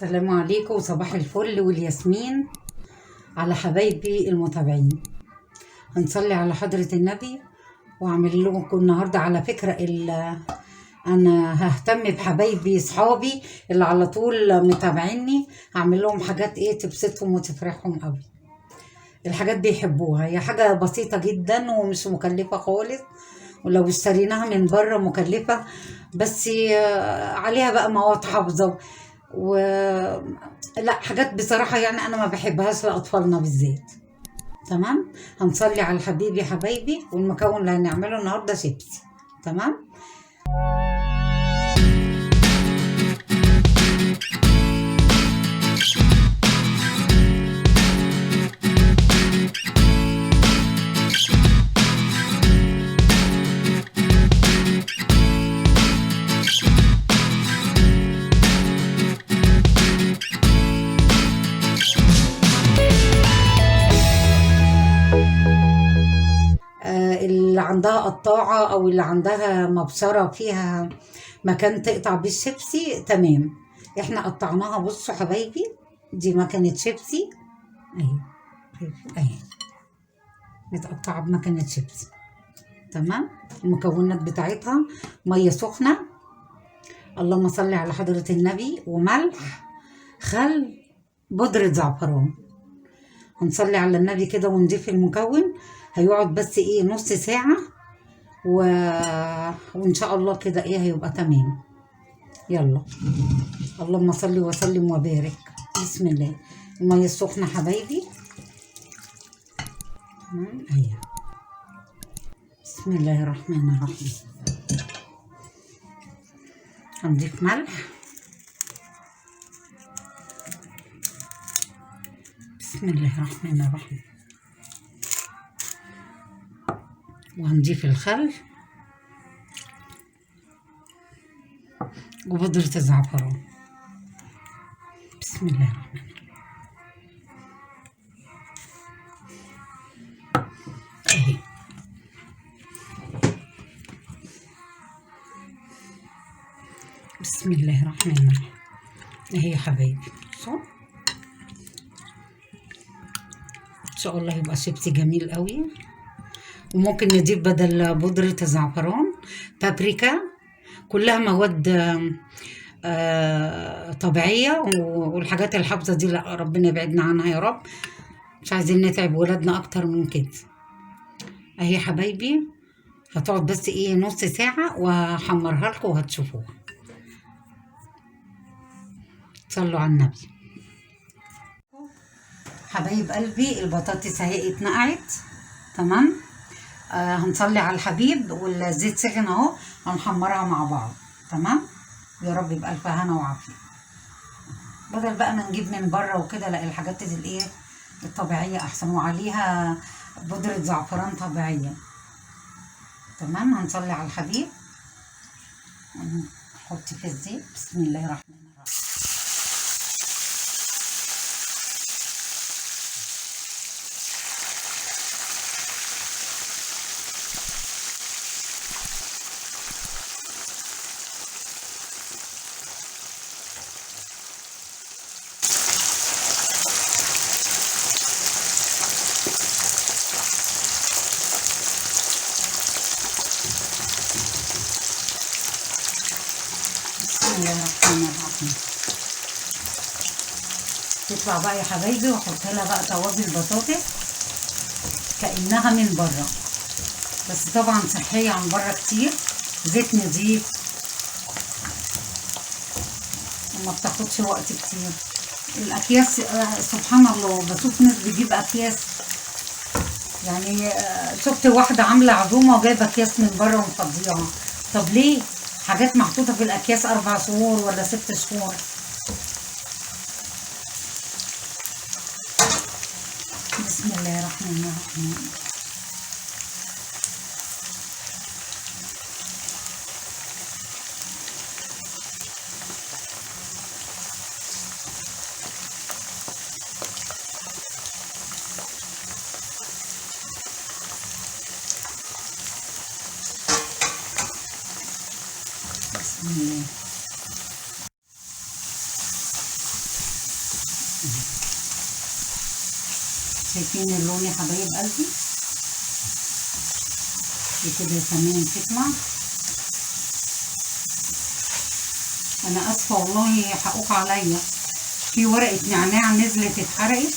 السلام عليكم وصباح الفل والياسمين على حبايبي المتابعين. هنصلي على حضرة النبي واعمل لكم النهارده على فكرة انا ههتم بحبايبي صحابي اللي على طول متابعيني، هعمل لهم حاجات تبسطهم وتفرحهم قوي. الحاجات بيحبوها، هي حاجة بسيطة جدا ومش مكلفة خالص، ولو اشتريناها من بره مكلفة، بس عليها بقى مواد حافظة و لا حاجات بصراحة أنا ما بحبهاش لأطفالنا بالذات. تمام. هنصلي على الحبيب يا حبايبي، والمكون اللي هنعمله النهاردة شيبسي. تمام. اللي عندها قطاعة أو اللي عندها مبشرة فيها مكان تقطع بيه الشيبسي تمام. احنا قطعناها، بصوا حبايبي، دي مكنة شيبسي اهي، اهي متقطعة بمكنة شيبسي. تمام. المكونات بتاعتها: مية سخنة، اللهم صل على حضرة النبي، وملح، خل، بودرة زعفران. هنصلي على النبي كده ونضيف المكون، هيقعد بس نص ساعة وإن شاء الله كده هيبقى تمام. يلا، اللهم صل وسلم وبارك. بسم الله. المية السخنة حبايبي، تمام اهي. بسم الله الرحمن الرحيم. هنضيف ملح، بسم الله الرحمن الرحيم، وهنضيف الخل وبودرة الزعفران. بسم الله الرحمن الرحيم اهي. بسم الله الرحمن الرحيم اهي يا حبايبي. صح، ان شاء الله يبقى شيبسي جميل قوي. وممكن نضيف بدل بودرة الزعفران بابريكا، كلها مواد طبيعية، والحاجات الحافظة دي لا، ربنا يبعدنا عنها يا رب، مش عايزين نتعب ولادنا اكتر من كده. اهي يا حبايبي، هتقعد بس نص ساعة وهحمرها لكم وهتشوفوها. صلوا على النبي. حبايب قلبي، البطاطس اهي اتنقعت. تمام. هنصلي على الحبيب والزيت سخن اهو، هنحمرها مع بعض. تمام. يا رب يبقى الف هنا وعافيه، بدل بقى ما نجيب من بره وكده. لا، الحاجات دي الطبيعيه احسن، وعليها بودره زعفران طبيعيه. تمام. هنصلي على الحبيب، نحط في الزيت. بسم الله الرحمن الرحيم. بسم الله الرحمن الرحيم. تطلع بقى يا حبايبي، واحط لها بقى توابل بطاطس كأنها من بره، بس طبعا صحية عن بره كتير، زيت نضيف وما بتاخدش وقت كتير. الأكياس سبحان الله، بشوف ناس بتجيب أكياس، شفت واحدة عاملة عزومة وجايبة أكياس من بره ومفضياها. طب ليه؟ حاجات محطوطة في الأكياس 4 شهور ولا 6 شهور. بسم الله الرحمن الرحيم. بسم الله. شايفين اللون يا حبايب قلبي؟ كده كمان تطلع. انا اسفه والله، حقوق عليا، في ورقه نعناع نزلت اتحرقت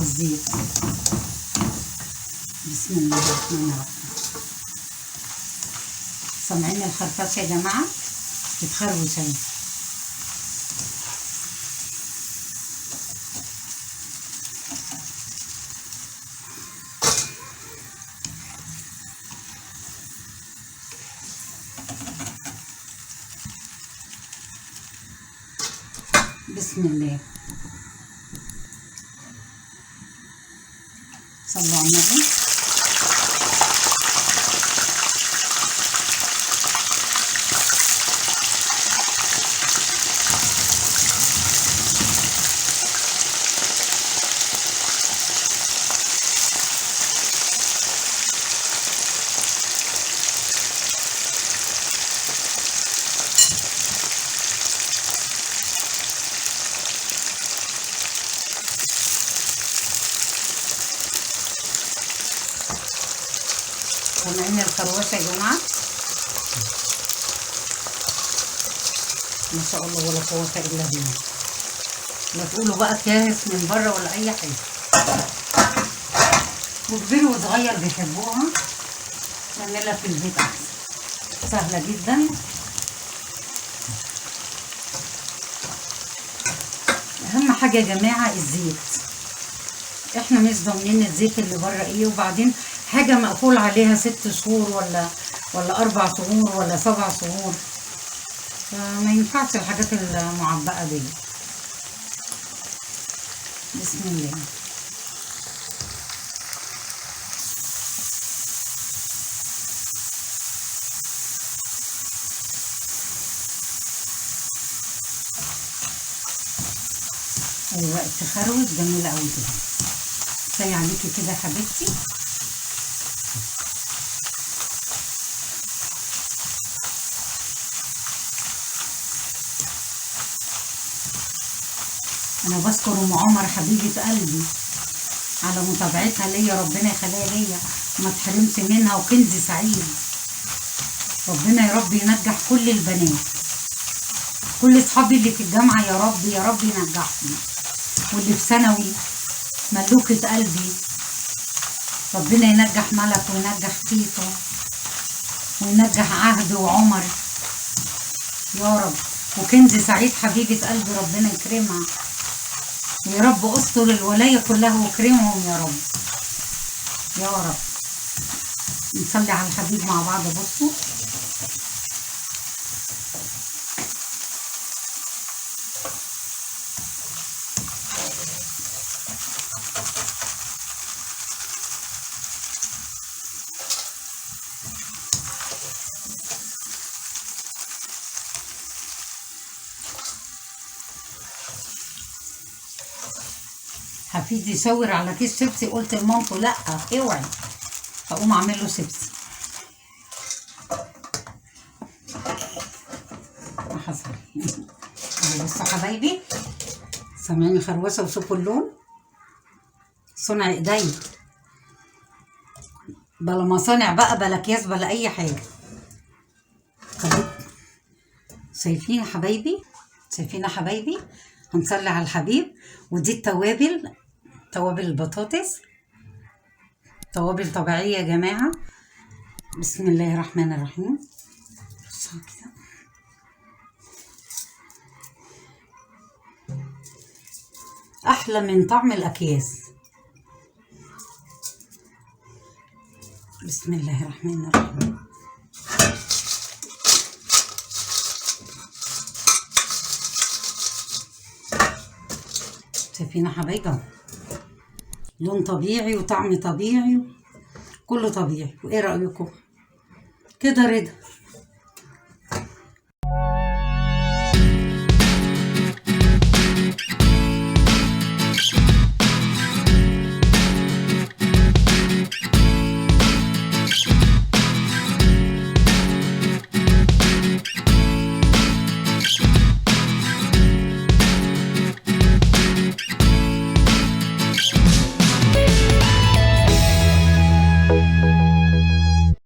الزيت. بسم الله الرحمن الرحيم. سامعين الخرفشه يا جماعه؟ بتخروش اهي. بسم الله. صلوا على النبي. سامعين الخروشه يا جماعه؟ ما شاء الله ولا قوه الا بالله. لا تقولوا بقى كاهس من بره ولا اي حاجه. وكبير وصغير بيحبوها، نعملها في البيت احسن، سهله جدا. اهم حاجه يا جماعه الزيت، احنا مش ضامنين الزيت اللي بره ايه، وبعدين حاجه مقفول عليها 6 شهور ولا 4 شهور ولا 7 شهور، فما ينفعش الحاجات المعبأه دي. بسم الله. ايوه التخروج جميله قوي كده. كفايه عليكي كده يا حبيبتي. انا بشكر ام عمر حبيبه قلبي على متابعتها ليا، ربنا يخليها ليا وما تحرمش منها، وكنز سعيد. ربنا يا رب ينجح كل البنات، كل اصحابي اللي في الجامعه يا رب يا رب ينجحهم، واللي في ثانوي ملوكه قلبي ربنا ينجح ملك وينجح تيتو وينجح عهد وعمر يا رب، وكنز سعيد حبيبه قلبي ربنا يكرمها يا رب. استر الولايه كلها واكرمهم يا رب يا رب. نصلي على الحبيب مع بعض. بصوا حفيدي يشاور على كيس شيبسي، قلت لمامته لا اوعي، هقوم اعمل له شيبسي. ما حصل. بصوا حبايبي، سامعيني خروشه وشوفوا اللون، صنع ايديا، بلا مصانع بقى، بلا اكياس، بلا اي حاجه. شايفين يا حبايبي؟ شايفين يا حبايبي؟ هنصلي على الحبيب. ودي التوابل، توابل البطاطس، توابل طبيعيه يا جماعه. بسم الله الرحمن الرحيم. كده احلى من طعم الاكياس. بسم الله الرحمن الرحيم. شايفين يا حبايبي؟ لون طبيعي وطعم طبيعي، كله طبيعي. وايه رايكم كده؟ رضا.